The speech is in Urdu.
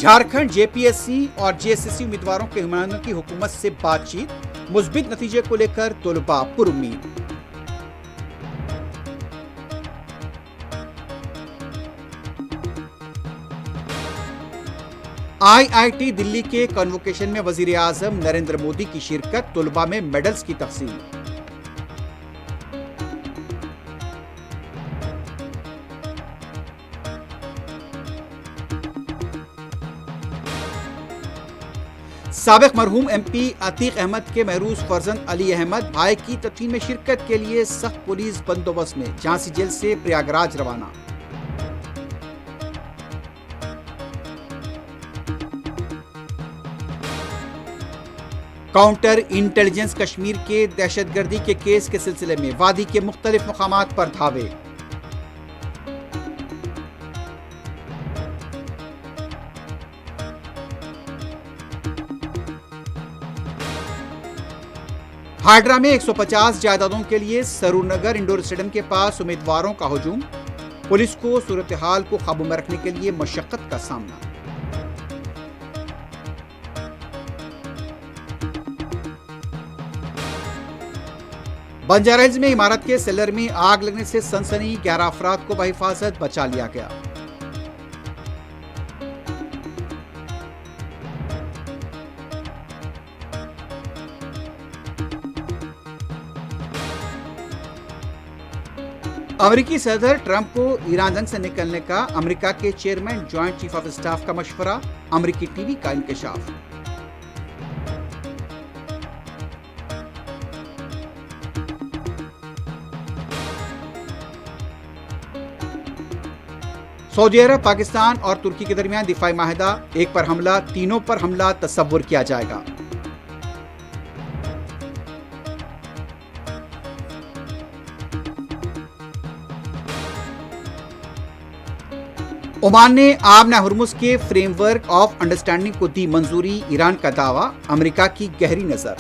جھارکھنڈ JPSC اور JSSC امیدواروں کے نمائندوں کی حکومت سے بات چیت، مثبت نتیجے کو لے کر طلباء پر امید۔ IIT دلی کے کنووکیشن میں وزیر اعظم نریندر مودی کی شرکت، طلباء میں میڈلز کی تقسیم۔ سابق مرحوم MP عتیق احمد کے محروس فرزند علی احمد بھائی کی تدفین میں شرکت کے لیے سخت پولیس بندوبست میں جھانسی جیل سے پریاگراج روانہ۔ کاؤنٹر انٹیلیجنس کشمیر کے دہشت گردی کے کیس کے سلسلے میں وادی کے مختلف مقامات پر دھاوے۔ ہاڈرا میں 150 جائیدادوں کے لیے سرور نگر انڈور اسٹیڈیم کے پاس امیدواروں کا ہجوم، پولیس کو صورتحال کو قابو میں رکھنے کے لیے مشقت کا سامنا۔ بنجارہ ہلز میں عمارت کے سیلر میں آگ لگنے سے سنسنی، 11 افراد کو بحفاظت بچا لیا گیا۔ امریکی صدر ٹرمپ کو ایران جنگ سے نکلنے کا امریکہ کے chairman joint chief of staff کا مشورہ، امریکی ٹی وی کا انکشاف۔ سعودی عرب، پاکستان اور ترکی کے درمیان دفاعی معاہدہ، ایک پر حملہ، تینوں پر حملہ تصور کیا جائے گا۔ عمان نے آبنہ ہرمز کے فریم ورک آف انڈرسٹینڈنگ کو دی منظوری، ایران کا دعویٰ، امریکہ کی گہری نظر۔